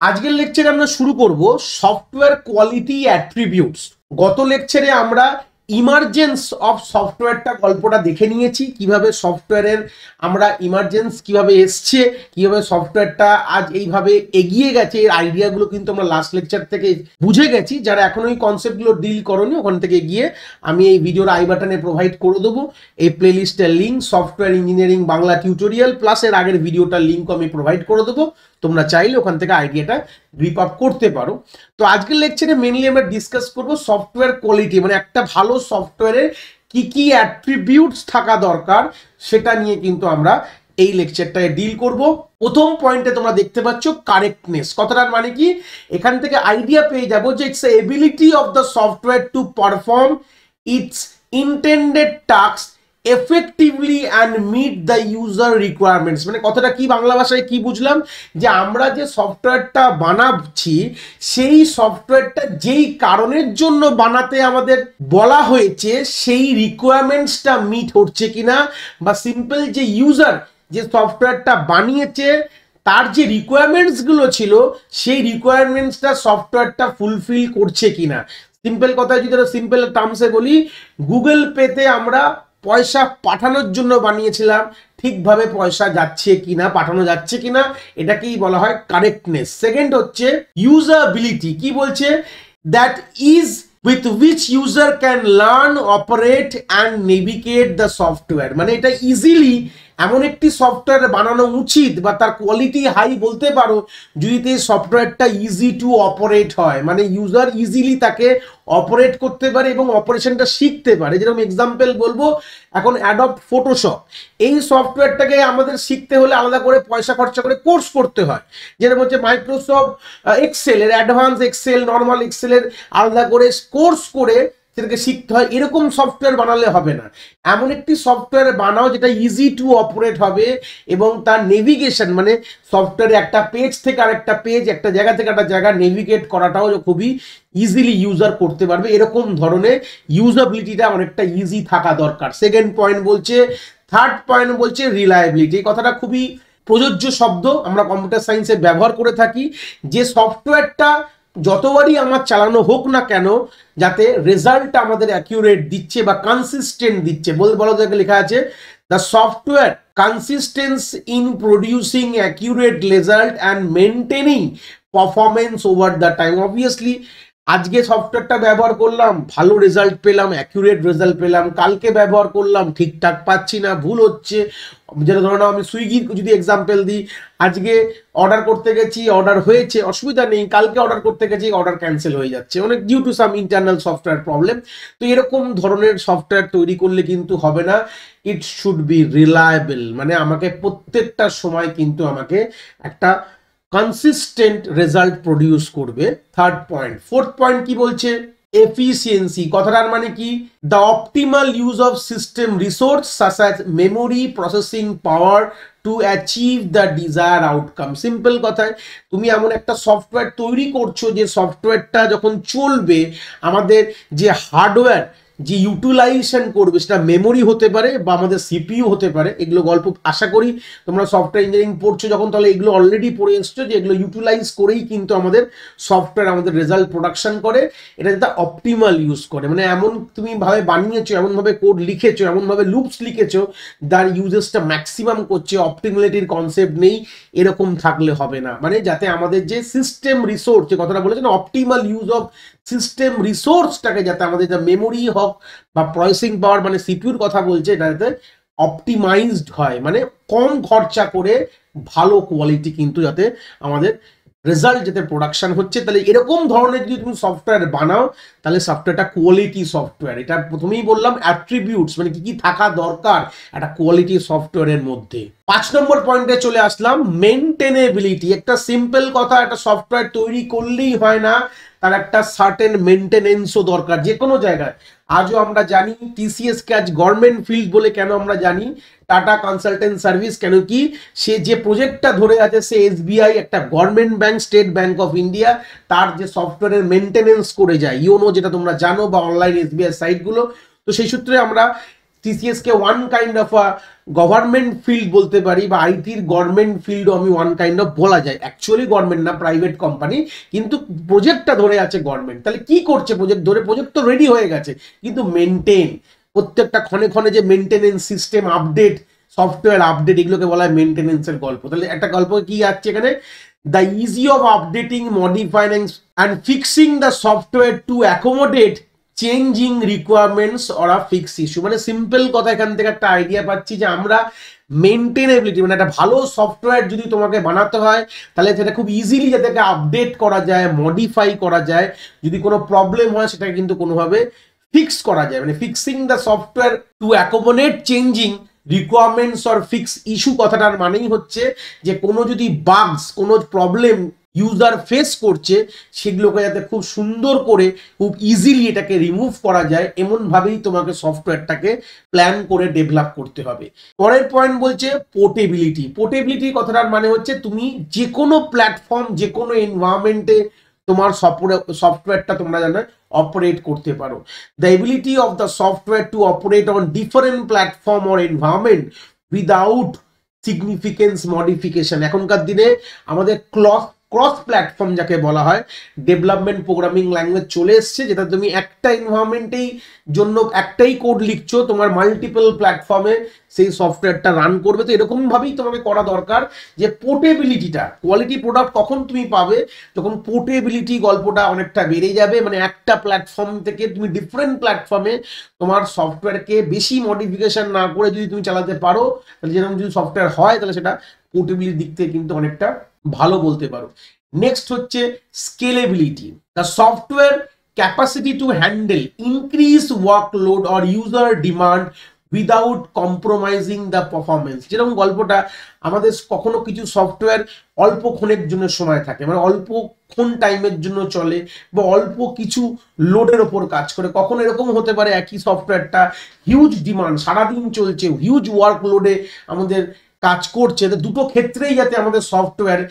আজকের লেকচারে আমরা শুরু করব সফটওয়্যার কোয়ালিটি অ্যাট্রিবিউটস। গত লেকচারে আমরা ইমার্জেন্স অফ সফটওয়্যারটা গল্পটা দেখে নিয়েছি, কিভাবে সফটওয়্যারের আমরা ইমার্জেন্স কিভাবে এসছে, কিভাবে সফটওয়্যারটা আজ এইভাবে এগিয়ে গেছে। এর আইডিয়াগুলো কিন্তু আমরা লাস্ট লেকচার থেকে বুঝে গেছি। যারা এখনো এই কনসেপ্টগুলো ডিল করনি, ওখান থেকে গিয়ে আমি এই ভিডিওর আই বাটনে প্রোভাইড করে দেবো এই প্লেলিস্টের link, software engineering Bangla tutorial plus এর আগের ভিডিওটার লিঙ্ক আমি প্রোভাইড করে দেবো। তোমরা চাইলে ওখান থেকে আইডিয়াটা গ্রিপ আপ করতে পারো। তো আজকের লেকচারে মেনলি আমরা ডিসকাস করব সফটওয়্যার কোয়ালিটি, মানে একটা ভালো সফটওয়্যারের কি কি অ্যাট্রিবিউটস থাকা দরকার সেটা নিয়ে কিন্তু আমরা এই লেকচারটায় ডিল করব। প্রথম পয়েন্টে তোমরা দেখতে পাচ্ছ কারেক্টনেস। কথাটার মানে কি, এখান থেকে আইডিয়া পেয়ে যাবো যে it's ability of the software to perform its intended task effectively and meet the user requirements. মানে কথাটা কি, বাংলা ভাষায় কি বুঝলাম, যে আমরা যে সফটওয়্যারটা বানাচ্ছি সেই সফটওয়্যারটা যেই কারণের জন্য বানাতে আমাদের বলা হয়েছে সেই রিকোয়ারমেন্টসটা মিট হচ্ছে কিনা, বা সিম্পল যে ইউজার যে সফটওয়্যারটা বানিয়েছে তার যে রিকোয়ারমেন্টসগুলো ছিল সেই রিকোয়ারমেন্টসটা সফটওয়্যারটা ফুলফিল করছে কিনা। সিম্পল কথায় যদি সিম্পল টার্মসে বলি, গুগল পেতে আমরা পয়সা পাঠানোর জন্য বানিয়েছিলাম, ঠিকভাবে পয়সা যাচ্ছে কিনা, পাঠানো যাচ্ছে কিনা, এটাকেই বলা হয় কারেক্টনেস। সেকেন্ড হচ্ছে ইউজাবিলিটি। কি বলছে, that is with which user can learn, operate and navigate the software। মানে এটা ইজিলি এমন একটি সফটওয়্যার বানানো উচিত বা তার কোয়ালিটি হাই বলতে পারো যদি এই সফটওয়্যারটা ইজি টু অপারেট হয়, মানে ইউজার ইজিলি তাকে অপারেট করতে পারে এবং অপারেশনটা শিখতে পারে। যেরকম এক্সাম্পল বলবো, এখন অ্যাডব ফটোশপ, এই সফটওয়্যারটাকে আমাদের শিখতে হলে আলাদা করে পয়সা খরচা করে কোর্স করতে হয়। যেরকম হচ্ছে মাইক্রোসফট এক্সেলের অ্যাডভান্স এক্সেল, নর্মাল এক্সেলের আলাদা করে কোর্স করে সেটাকে শিখতে হয়। এরকম সফটওয়্যার বানালে হবে না, এমন একটি সফটওয়্যার বানাও যেটা ইজি টু অপারেট হবে এবং তার নেভিগেশন, মানে সফটওয়্যারে একটা পেজ থেকে আরেকটা পেজ, একটা জায়গা থেকে একটা জায়গা নেভিগেট করাটাও খুবই ইজিলি ইউজার করতে পারবে। এরকম ধরনের ইউজাবিলিটিটা অনেকটা ইজি থাকা দরকার। সেকেন্ড পয়েন্ট বলছে, থার্ড পয়েন্ট বলছে রিলায়েবিলিটি। এই কথাটা খুবই প্রযোজ্য শব্দ, আমরা কম্পিউটার সায়েন্সে ব্যবহার করে থাকি। যে সফটওয়্যারটা যতবারই আমার চালানো হোক না কেন, যাতে রেজাল্টটা আমাদের অ্যাকিউরেট দিচ্ছে বা কনসিস্টেন্ট দিচ্ছে। বলো দেখে লেখা আছে, the software consistence in producing accurate result and maintaining performance over the time. Obviously আজকে সফটওয়্যারটা ব্যবহার করলাম, ভালো রেজাল্ট পেলাম, অ্যাকিউরেট রেজাল্ট পেলাম, কালকে ব্যবহার করলাম, ঠিকঠাক পাচ্ছি না, ভুল হচ্ছে। যেটা ধরো আমি সুইগির যদি এক্সাম্পল দিই, আজকে অর্ডার করতে গেছি, অর্ডার হয়েছে, অসুবিধা নেই, কালকে অর্ডার করতে গেছি, অর্ডার ক্যান্সেল হয়ে যাচ্ছে, অনেক due to some internal software problem. তো এরকম ধরনের সফটওয়্যার তৈরি করলে কিন্তু হবে না। ইট শুড বি রিলায়েবল, মানে আমাকে প্রত্যেকটা সময় কিন্তু আমাকে একটা কনসিস্টেন্ট রেজাল্ট প্রডিউস করবে। Third point. ফোর্থ পয়েন্ট কি বলছে, এফিসিয়েন্সি। কথাটার মানে কি, the optimal use of system resource such as memory, processing power to achieve the desire outcome. Simple কথায়, তুমি এমন একটা সফটওয়্যার তৈরি করছো যে সফটওয়্যারটা যখন চলবে, আমাদের যে হার্ডওয়্যার যে ইউটিলাইজেশন করবে, সেটা মেমোরি হতে পারে বা আমাদের সিপিইউ হতে পারে। এগুলো গল্প আশা করি তোমরা সফটওয়্যার ইঞ্জিনিয়ারিং পড়ছো যখন, তাহলে এগুলো অলরেডি পড়ে এসছো যে এগুলো ইউটিলাইজ করেই কিন্তু আমাদের সফটওয়্যার আমাদের রেজাল্ট প্রোডাকশন করে। এটা যেটা অপটিমাল ইউজ করে, মানে এমন তুমি ভাবে বানিয়েছো, এমনভাবে কোড লিখেছো, এমনভাবে লুপস লিখেছো যার ইউজেসটা ম্যাক্সিমাম করছে, অপটিমালিটির কনসেপ্ট নেই, এরকম থাকলে হবে না। মানে যাতে আমাদের যে সিস্টেম রিসোর্স, যে কথাটা বলেছেন অপটিমাল ইউজ অফ সিস্টেম রিসোর্সটাকে, যাতে আমাদের যা মেমোরি হোক বা প্রসেসিং পাওয়ার, মানে সিপিইউর কথা বলছে, এটা যাতে অপটিমাইজড হয়, মানে কম খরচা করে ভালো কোয়ালিটি কিন্তু যাতে আমাদের রেজাল্ট যাতে প্রোডাকশন হচ্ছে। তাহলে এরকম ধরনের যদি তুমি সফটওয়্যার বানাও, তাহলে সফটওয়্যারটা কোয়ালিটি সফটওয়্যার। এটা প্রথমেই বললাম অ্যাট্রিবিউটস, মানে কি কি থাকা দরকার একটা কোয়ালিটি সফটওয়্যারের মধ্যে। 5 নম্বর পয়েন্টে চলে আসলাম, মেনটেনেবিলিটি। একটা সিম্পল কথা, একটা সফটওয়্যার তৈরি করলেই হয় না, তার একটা সার্টেন মেনটেনেন্সও দরকার যে কোনো জায়গায়। আজও আমরা জানি টিসিএস কে আজ গভর্নমেন্ট ফিল্ড বলে কেন আমরা জানি, টাটা কনসালটেন্ট সার্ভিস, কেন কি সে যে প্রজেক্টটা ধরে আছে, সে এসবিআই একটা government bank, state bank of India, তার যে সফটওয়্যারের মেনটেনেন্স করে যায়, ইওনো যেটা তোমরা জানো, বা অনলাইন এসবিআই সাইটগুলো। তো সেই সূত্রে আমরা TCS K one kind of a government field বলতে পারি, বা আইটির গভর্নমেন্ট ফিল্ডও আমি ওয়ান কাইন্ড অফ বলা যায়। অ্যাকচুয়ালি গভর্নমেন্ট না, প্রাইভেট কোম্পানি, কিন্তু প্রজেক্টটা ধরে আছে গভর্নমেন্ট। তাহলে কি করছে প্রজেক্ট ধরে? প্রজেক্ট তো রেডি হয়ে গেছে, কিন্তু মেনটেন, প্রত্যেকটা ক্ষণে ক্ষণে যে maintenance, system update, software update, এগুলোকে বলা হয় মেনটেনেন্সের গল্প। তাহলে একটা গল্প কি আছে এখানে? The easy of updating, modifying and fixing the software to accommodate changing requirements or a fix issue. মানে সিম্পল কথা, এখান থেকে একটা আইডিয়া পাচ্ছি যে আমরা মেনটেনেবিলিটি, মানে একটা ভালো সফটওয়্যার যদি তোমাকে বানাতে হয়, তাহলে সেটা খুব ইজিলি যাতে আপডেট করা যায়, মডিফাই করা যায়, যদি কোনো প্রবলেম হয় সেটাকে কিন্তু কোনোভাবে ফিক্স করা যায়। মানে fixing the software to accommodate changing requirements or fix issue কথাটার মানেই হচ্ছে যে কোনো যদি বাগস, কোনো প্রবলেম ইউজার ফেস করছে, সেগুলোকে যাতে খুব সুন্দর করে, খুব ইজিলি এটাকে রিমুভ করা যায়, এমনভাবেই তোমাকে সফটওয়্যারটাকে প্ল্যান করে ডেভেলপ করতে হবে। পরের পয়েন্ট বলছে পোর্টেবিলিটি। পোর্টেবিলিটি কথাটার মানে হচ্ছে তুমি যে কোনো প্ল্যাটফর্ম, যে কোনো এনভায়রনমেন্টে তোমার সফটওয়্যারটা তোমরা জানো অপারেট করতে পারো। The ability of the software two operate on different platform or environment without significance modification. এখনকার দিনে আমাদের ক্রস প্ল্যাটফর্ম যাকে বলা হয়, ডেভেলপমেন্ট প্রোগ্রামিং ল্যাঙ্গুয়েজ চলে এসছে, যেটা তুমি একটা এনভায়রনমেন্টেই জন্য একটাই কোড লিখছো, তোমার মাল্টিপল প্ল্যাটফর্মে সেই সফটওয়্যারটা রান করবে। তো এরকম ভাবেই তোমাকে করা দরকার যে পোর্টেবিলিটিটা, কোয়ালিটি প্রোডাক্ট কখন তুমি পাবে? যখন পোর্টেবিলিটি গল্পটা অনেকটা বেড়ে যাবে, মানে একটা প্ল্যাটফর্ম থেকে তুমি ডিফারেন্ট প্ল্যাটফর্মে তোমার সফটওয়্যারকে বেশি মডিফিকেশন না করে যদি তুমি চালাতে পারো, তাহলে যেরকম যদি সফটওয়্যার হয়, তাহলে সেটা পোর্টেবিলিটির দিক থেকে কিন্তু অনেকটা ভালো বলতে পারো। নেক্সট হচ্ছে scalability, the software capacity to handle increase workload or user demand without compromising the performance. যেরকম গল্পটা, আমাদের কখনো কিছু সফটওয়্যার অল্পক্ষণের জন্য সময় থাকে, মানে অল্পক্ষণ টাইমের জন্য চলে, বা অল্প কিছু লোডের ওপর কাজ করে। কখনো এরকম হতে পারে একই সফটওয়্যারটা হিউজ ডিমান্ড, সারাদিন চলছে, হিউজ ওয়ার্কলোডে আমাদের কাজ করছে। দুটো ক্ষেত্রেই যাতে আমাদের সফটওয়্যার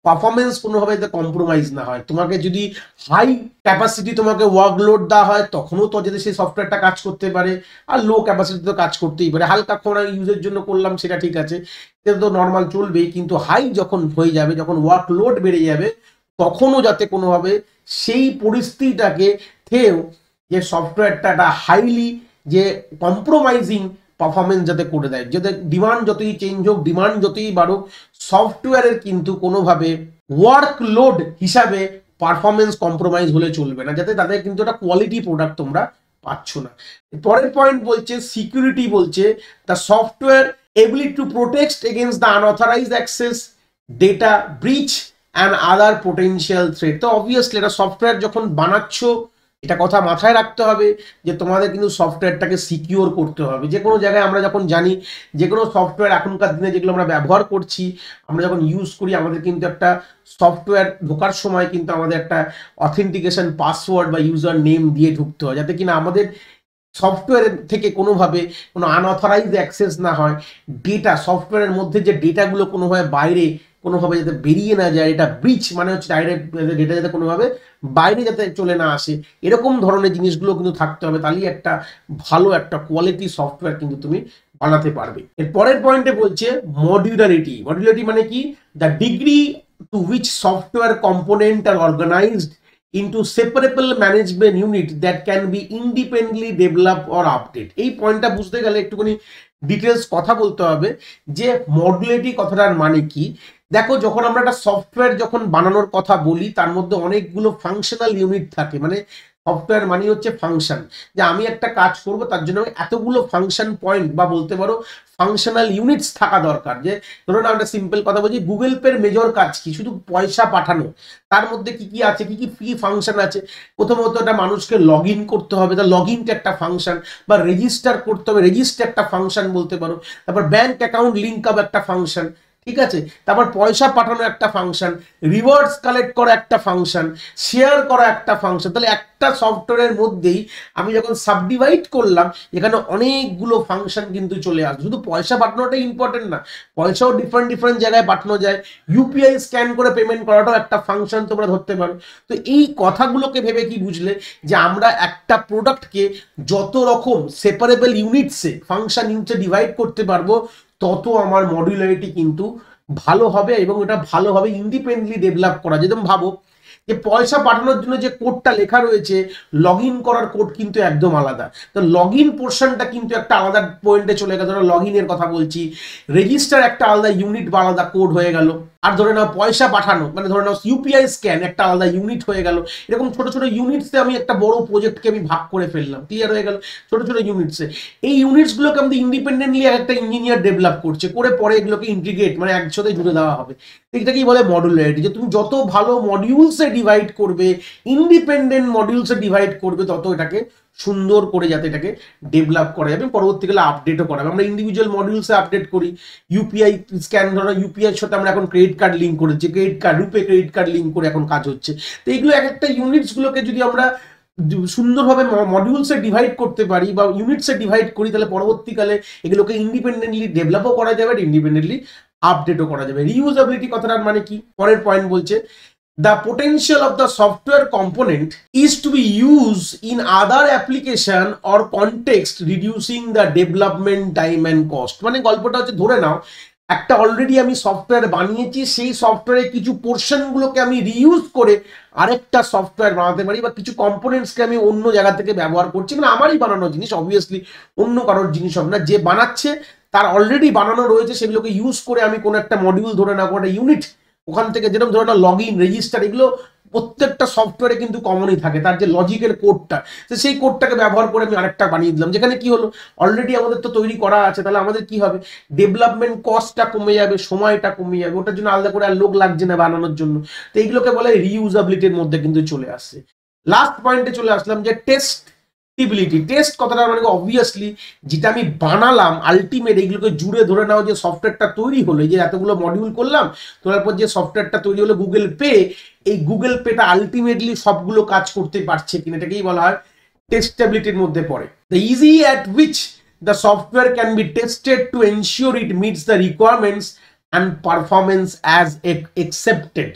পারফরমেন্স কোনোভাবে যাতে কম্প্রোমাইজ না হয়। তোমাকে যদি হাই ক্যাপাসিটি তোমাকে ওয়ার্কলোড দেওয়া হয়, তখনও তো যাতে সেই সফটওয়্যারটা কাজ করতে পারে, আর লো ক্যাপাসিটি তো কাজ করতেই পারে। হালকা কোনো ইউজের জন্য করলাম সেটা ঠিক আছে, সেটা তো নর্মাল চলবেই, কিন্তু হাই যখন হয়ে যাবে, যখন ওয়ার্কলোড বেড়ে যাবে, তখনও যাতে কোনোভাবে সেই পরিস্থিতিটাকে থেকেও যে সফটওয়্যারটা একটা হাইলি যে কম্প্রোমাইজিং পারফরমেন্স যাতে করে দেয়, যাতে ডিমান্ড যতই চেঞ্জ হোক, ডিমান্ড যতই বাড়ুক, সফটওয়্যারের কিন্তু কোনোভাবে ওয়ার্কলোড হিসাবে পারফরমেন্স কম্প্রোমাইজ হলে চলবে না, যাতে তাদের কিন্তু একটা কোয়ালিটি প্রোডাক্ট তোমরা পাচ্ছ না। পরের পয়েন্ট বলছে সিকিউরিটি, বলছে the software ability to protect against the unauthorized access, data breach and other potential threat. তো অবভিয়াসলি এটা সফটওয়্যার যখন বানাচ্ছ, এটা কথা মাথায় রাখতে হবে যে তোমাদের কিন্তু সফটওয়্যারটাকে সিকিউর করতে হবে। যে কোনো জায়গায় আমরা যখন জানি, যে কোনো সফটওয়্যার এখনকার দিনে যেগুলো আমরা ব্যবহার করছি, আমরা যখন ইউজ করি, আমাদের কিন্তু একটা সফটওয়্যার ঢোকার সময় কিন্তু আমাদের একটা অথেন্টিকেশন পাসওয়ার্ড বা ইউজার নেম দিয়ে ঢুকতে হয়, যাতে কিনা আমাদের সফটওয়্যারের থেকে কোনোভাবে কোনো আনঅথরাইজড অ্যাক্সেস না হয়। ডেটা, সফটওয়্যারের মধ্যে যে ডেটাগুলো কোনোভাবে বাইরে কোনোভাবে যাতে বেরিয়ে না যায়, এটা ব্রিচ মানে হচ্ছে ডাইরেক্ট ডেটা যাতে কোনোভাবে বাইরে যাতে চলে না আসে, এরকম ধরনের জিনিসগুলো কিন্তু থাকতে হবে। তাহলেই একটা ভালো একটা কোয়ালিটি সফটওয়্যার কিন্তু তুমি বানাতে পারবে। এর পরের পয়েন্টে বলছে মডিউলারিটি। মডিউলারিটি মানে কি? The degree to which software component are organized into separable management unit that can be independently developed or update। এই পয়েন্টটা বুঝতে গেলে একটুখানি ডিটেলস কথা বলতে হবে যে মডুলারিটি কথাটার মানে কি। দেখো, যখন আমরা একটা সফটওয়্যার যখন বানানোর কথা বলি, তার মধ্যে অনেকগুলো ফাংশনাল ইউনিট থাকে। মানে সফটওয়্যার মানে হচ্ছে ফাংশন, যে আমি একটা কাজ করব, তার জন্য এতগুলো ফাংশন পয়েন্ট বা বলতে পারো ফাংশনাল ইউনিটস থাকা দরকার। যে ধরুন আমরা সিম্পল কথা বলছি, গুগল পের মেজর কাজ কি? শুধু পয়সা পাঠানো। তার মধ্যে কি কি আছে, কি কি ফাংশন আছে? প্রথমত একটা মানুষকে লগ ইন করতে হবে, তার লগ ইনটা একটা ফাংশন, বা রেজিস্টার করতে হবে, রেজিস্টার একটা ফাংশন বলতে পারো। তারপর ব্যাংক অ্যাকাউন্ট লিঙ্ক আপ একটা ফাংশন, ঠিক আছে, তারপর পয়সা পাঠানো একটা ফাংশন, রিওয়ার্ডস কালেক্ট করা একটা ফাংশন, শেয়ার করা একটা ফাংশন। তাহলে একটা সফটওয়্যারের মধ্যেই আমি যখন সাবডিভাইড করলাম, এখানে অনেকগুলো ফাংশন কিন্তু চলে আসবে। শুধু পয়সা পাঠানোটাই ইম্পর্টেন্ট না, পয়সাও ডিফারেন্ট ডিফারেন্ট জায়গায় পাঠানো যায়। ইউপিআই স্ক্যান করে পেমেন্ট করাটাও একটা ফাংশন তোমরা ধরতে পারো। তো এই কথাগুলোকে ভেবে কি বুঝলে যে আমরা একটা প্রোডাক্টকে যত রকম সেপারেবল ইউনিটসে, ফাংশন ইউনিটসে ডিভাইড করতে পারবো, তত আমার মডুলারিটি কিন্তু ভালো হবে এবং এটা ভালোভাবে ইন্ডিপেন্ডেন্টলি ডেভেলপ করা। যেরকম ভাবো যে পয়সা পাঠানোর জন্য যে কোডটা লেখা রয়েছে, লগ ইন করার কোড কিন্তু একদম আলাদা। তো লগ ইন পোর্শনটা কিন্তু একটা আলাদা পয়েন্টে চলে গেল, ধরো লগ ইনের কথা বলছি, রেজিস্টার একটা আলাদা ইউনিট বা আলাদা কোড হয়ে গেল। আর ধরে নাও পয়সা পাঠানো, মানে ধরে নাও ইউপিআই স্ক্যান একটা আলাদা ইউনিট হয়ে গেল। এরকম ছোট ছোট ইউনিটসে আমি একটা বড় প্রজেক্টকে আমি ভাগ করে ফেললাম, ক্লিয়ার হয়ে গেল ছোট ছোট ইউনিটসে। এই ইউনিটসগুলোকে আমাদের ইন্ডিপেন্ডেন্টলি একটা ইঞ্জিনিয়ার ডেভেলপ করছে, করে পরে এগুলোকে ইন্টিগ্রেট মানে একসাথে জুড়ে দেওয়া হবে। এটাকেই বলে মডুলারিটি, যে তুমি যত ভালো মডিউলসে ডিভাইড করবে, ইন্ডিপেন্ডেন্ট মডিউলসে ডিভাইড করবে, তত এটাকে সুন্দর করে যাতে এটাকে ডেভেলপ করা যাবে, পরবর্তীকালে আপডেটও করা যাবে। আমরা ইন্ডিভিজুয়াল মডিউলসে আপডেট করি। ইউপিআই স্ক্যান, ধরো ইউপিআই সাথে আমরা এখন ক্রেডিট কার্ড লিঙ্ক করেছি, ক্রেডিট কার্ড, রুপে ক্রেডিট কার্ড লিঙ্ক করে এখন কাজ হচ্ছে। তো এইগুলো এক একটা ইউনিটসগুলোকে যদি আমরা সুন্দরভাবে মডিউলসে ডিভাইড করতে পারি বা ইউনিটসে ডিভাইড করি, তাহলে পরবর্তীকালে এগুলোকে ইন্ডিপেন্ডেন্টলি ডেভেলপও করা যাবে, ইন্ডিপেন্ডেন্টলি আপডেটও করা যাবে। রিউজেবিলিটি কথাটার মানে কি? পরের পয়েন্ট বলছে, the potential of the software component is to be used in other application or context, reducing the development time and cost। মানে গল্পটা হচ্ছে, ধরে নাও একটা অলরেডি আমি সফটওয়্যার বানিয়েছি, সেই সফটওয়্যারে কিছু পোর্শনগুলোকে আমি রিইউজ করে আরেকটা সফটওয়্যার বানাতে পারি, বা কিছু কম্পোনেন্টসকে আমি অন্য জায়গা থেকে ব্যবহার করছি, মানে আমারই বানানো জিনিস, অবভিয়াসলি অন্য কারোর জিনিস হবে না, যে বানাচ্ছে তার অলরেডি বানানো রয়েছে, সেগুলোকে ইউজ করে আমি কোনো একটা মডিউল, ধরে নাও কোনো একটা ইউনিট, ওখান থেকে যেরকম ধরো লগ ইন, রেজিস্টার, এগুলো প্রত্যেকটা সফটওয়্যারে কিন্তু কমনই থাকে, তার যে লজিকের কোডটা, তো সেই কোডটাকে ব্যবহার করে আমি আরেকটা বানিয়ে দিলাম, যেখানে কি হলো অলরেডি আমাদের তো তৈরি করা আছে। তাহলে আমাদের কি হবে, ডেভেলপমেন্ট কস্টটা কমে যাবে, সময়টা কমে যাবে, ওটার জন্য আলাদা করে আর লোক লাগছে না বানানোর জন্য। তো এইগুলোকে বলে রিউজাবিলিটির মধ্যে কিন্তু চলে আসছে। লাস্ট পয়েন্টে চলে আসলাম, যে টেস্টিবিলিটি। টেস্ট কথাটা মানে অবভিয়াসলি যেটা আমি বানালাম আলটিমেট, এইগুলোকে জুড়ে ধরে নাও যে সফটওয়্যারটা তৈরি হলো, এই যে এতগুলো মডিউল করলাম, তোলার পর যে সফটওয়্যারটা তৈরি হলো গুগল পে, এই গুগল পেটা আলটিমেটলি সবগুলো কাজ করতে পারছে কিনা, এটাকেই বলা হয় টেস্টেবিলিটির মধ্যে পড়ে। The easy at which the software can be tested to ensure it meets the requirements and performance as expected,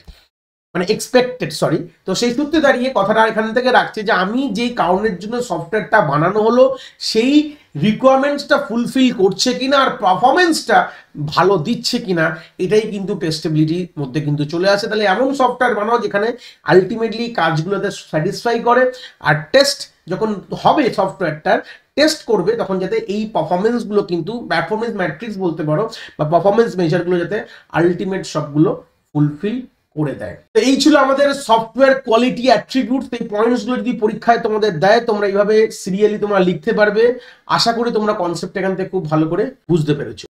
sorry. তো সেই সূত্রে দাঁড়িয়ে কথাটা এখান থেকে রাখছে যে আমি যেই কারণের জন্য সফটওয়্যারটা বানানো হলো, সেই রিকোয়ারমেন্টসটা ফুলফিল করছে কিনা আর পারফরমেন্সটা ভালো দিচ্ছে কিনা, এটাই কিন্তু টেস্টেবিলিটির মধ্যে কিন্তু চলে আসে। তাহলে এমন সফটওয়্যার বানাও যেখানে আলটিমেটলি কাজগুলোতে স্যাটিসফাই করে, আর টেস্ট যখন হবে সফটওয়্যারটার, টেস্ট করবে তখন যাতে এই পারফরমেন্সগুলো কিন্তু, পারফরমেন্স ম্যাট্রিক্স বলতে পারো বা পারফরমেন্স মেজারগুলো, যাতে আলটিমেট সবগুলো ফুলফিল করে দেয়। তো এই ছিল আমাদের সফটওয়্যার কোয়ালিটি অ্যাট্রিবিউটস। এই পয়েন্টসগুলো যদি পরীক্ষায় তোমাদের দেয়, তোমরা এইভাবে সিরিয়ালি তোমরা লিখতে পারবে। আশা করি তোমরা কনসেপ্ট এখান থেকে খুব ভালো করে বুঝতে পেরেছো।